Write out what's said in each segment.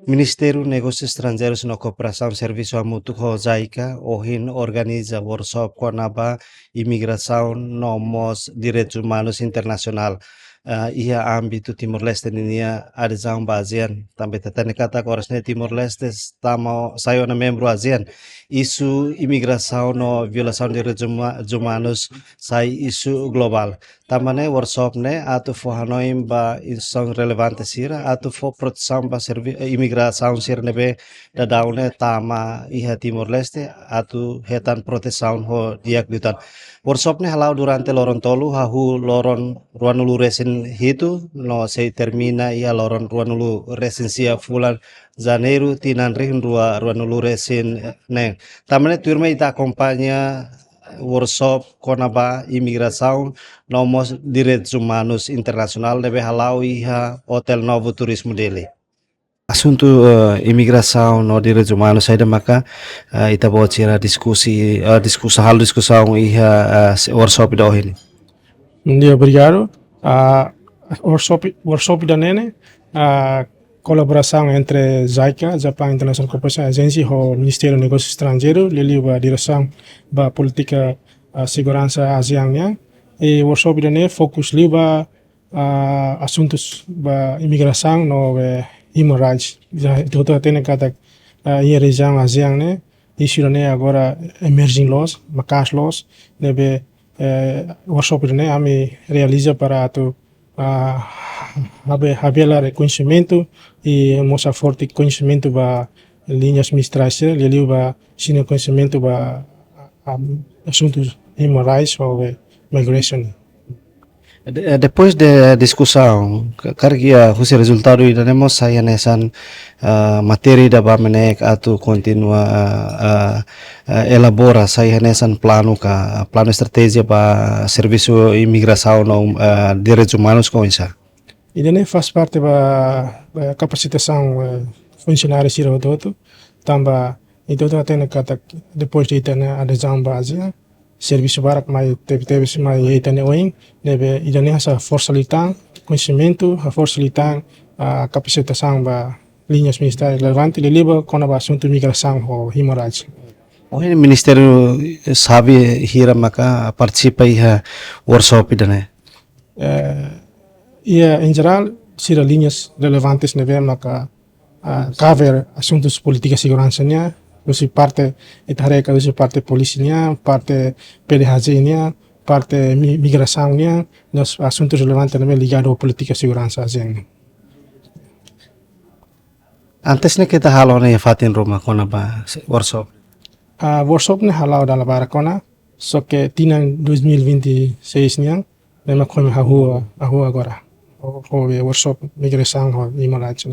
Ministério Negócios Estrangeiros na Cooperação Serviço Mútuo JICA, OHIN, organiza workshop Conaba Imigração Nomos Direitos Humanos Internacional. Ia âmbito Timor-Leste ninia adesão ba ASEAN. Também tetene kata korasne Timor-Leste estamos sayo na membro ASEAN. Isu imigração no violação de direitos humanos sai isu global. Tamane workshop ne atu fo Hanoi ba instituição relevante sira atu fo proteção ba imigração sira nebe da daune tama iha Timor-Leste atu hetan proteção ho diak dutan. Workshop ne halau durante loron tolu hahu loron ruanulu resin hitu no se termina ia loron ruanulu resensia fulan Janeiro tinan rihin ruanulu resin ne. Tamane turma ita acompanha workshop Conaba Imigração Nomos Direitos Humanos Internacional deve halau iha Hotel Novo Turismo dele. Assunto imigração no direitos humanos saída maka ita bawa cira discussão iha workshop da OHIN. Dia obrigado. Workshop da Nene, a colaboração entre JICA, Japan International Cooperation Agency, e o Ministério dos Negócios Estrangeiros, ali a direção da política segurança ASEAN, e workshop da Nene fokus liba assuntos da imigração no human rights. Itu tem kata em região ASEAN né, isu da Nene agora emerging laws, macas laws, deve workshop da Nene ami realiza para tu haver reconhecimento e mostrar forte conhecimento para linhas administrativas, ali para sino conhecimento para assuntos human rights ou migration. Depois da discussão, cargia o resultado e temos saya nesan materi da bamenek atau continua elabora saya nesan plano estratégia para serviço imigração no direitos humanos com isso. E daí faz parte da capacitação funcionários de todo, também então tem kata depois de ter a adesão base serviço barak mai teve mai itane oing deve idane essa força litan conhecimento a força litan a capacitação ba linhas ministérios relevantes ele liba com a assunto migração ou human rights. O Ministério sabe hira maka participa iha workshop idane. Em geral sira linhas relevantes neve maka cover assuntos política segurança usi parte itareka usi parte polisinya, parte PDHZ-nya, parte migração-nya, nos assuntos relevantes também ligados à política de segurança ASEAN. Antes ne kita halau ne fatin rumah kona ba workshop. Workshop ne halau dalam barakona, so que tinang 2026-nya, memang kami hahu agora. O workshop migração ho imalaj.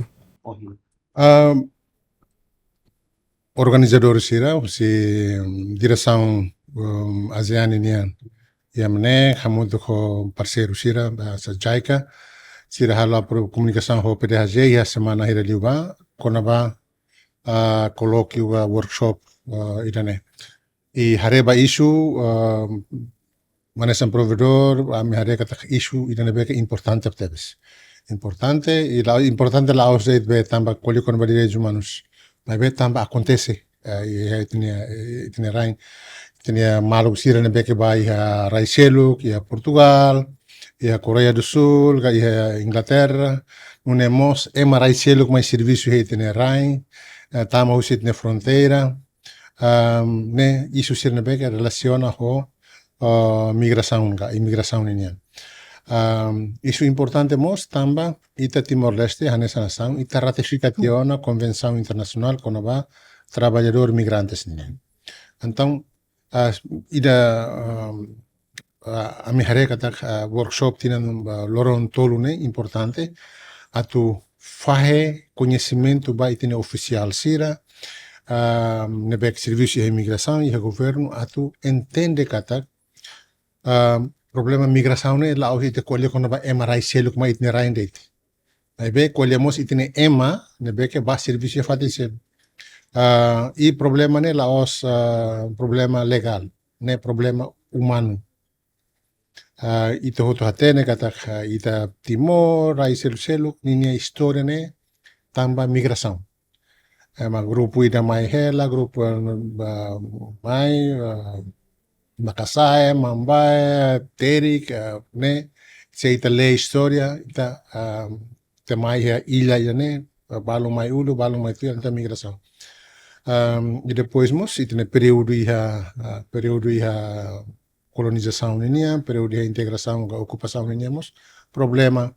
Organizador sira si direção ASEAN ini ya mene kamu ko parceiro sira sa JICA sira hala pro comunicação ho PDHZ ya semana hira liuba konaba colóquio workshop idane e hareba isu manesan provedor ami hare kata isu idane beke importante ptebes importante e la importante la auseit be tamba colho con direitos humanos. Mas bem também acontece tinha rain tinha malu sira ne beke vai a Raicelo que a Portugal e a Coreia do Sul que a Inglaterra não é mos ma Raicelo mais serviço he tinha rain tama usit ne fronteira ne isso sira ne beke relaciona com imigração nian. Isso é importante mos também ita Timor-Leste hanesa nação ita ratificação a Convenção Internacional com a trabalhador migrantes nini. Então ida a minha kata workshop tinan loron tolu ne importante atu fahe conhecimento ba itine oficial sira nebek serviço de imigração e governo atu entende kata problema migração ne la ohi te kolhe kono ba MRI selo kuma itne rain date. Ai be kolhe mos itne EMA ne be ke ba serviço fatil se. E problema ne la os problema legal, ne problema humano. Ito hoto hatene kata ita Timor, rai selo ninia história ne tamba migração. ema grupo ida mai hela, grupo mai Makasae, Mambae, Terik, né? Se ita lê história, ita te mai a ilha ya né? Balo mai ulu, balo mai tu, ita migração. E depois mos, ita né período iha colonização ninia, período iha integração, ocupação ninia mos, problema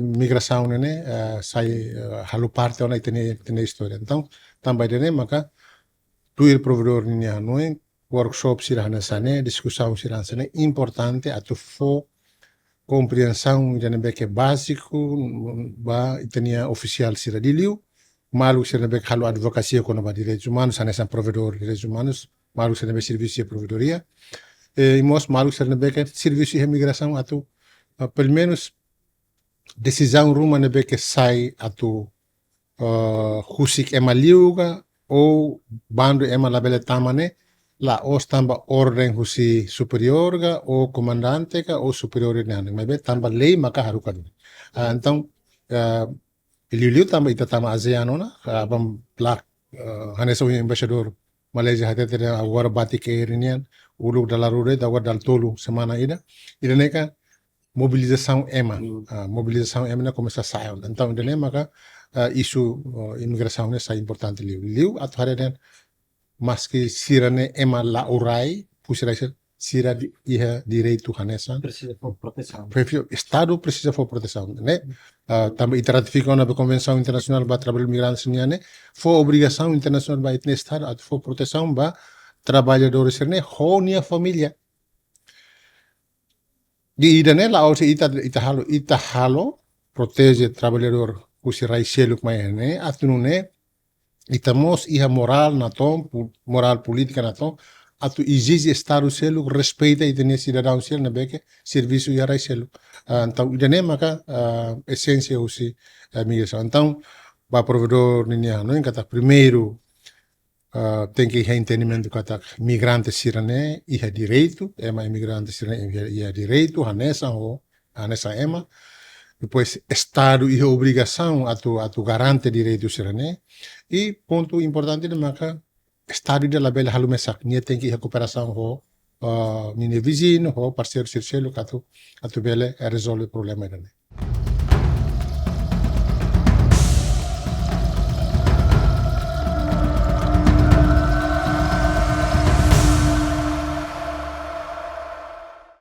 migração né? Sai halu parte ona ita né história. Então, também né, maka tuir provedor ninia noen workshop sirahana sane, discussão sirahana sane, importante atu fo compreensão jane beke básico ba itania oficial sira diliu, malu sira beke halu advocacia kono ba direitos humanos, sane san provedor de direitos humanos, malu sira beke serviço de provedoria, e mos malu sira beke serviço de imigração atu pelo menos decisão ruma ne beke sai atu husik ema liuga ou bando ema labele tamane la os tamba ordem husi superior ga ou comandante ga ou superior nane mas tamba lei maka harukan então liu tamba ita tamba ASEAN na abam plak hanesa o embaixador Malaysia hate agora bati ke irinian ulu dalarure da dal tolu semana ida neka mobilização EMA na começa a sair então dele maka isu imigração né sai importante liu atau hari mas que sirane ema la urai pusira sira iha direito hanesa Precisa de proteção. Estado precisa for proteção né também ratificou na convenção internacional para trabalhar migrantes né for obrigação internacional para itne estado at for proteção para trabalhadores né honia família di idane la ose ita halo protege trabalhador pusirai seluk mai né atunune itamos iha moral na tom, moral política na tom, atu exige Estado selo respeita itene cidadão selo na beke serviço ia rai selo. Então idane maka essência usi migração. Então ba provedor ninia no kata primeiro tem que entendimento kata migrante sirane iha direito, ema imigrante sirane iha direito hanesa ema. Depois, Estado e obrigação a garante direitos sirane. E ponto importante maka Estado de label halu mesak nia tem que recuperação ho nine vizinho ho parceiro sircelo atu bele resolve problema dane.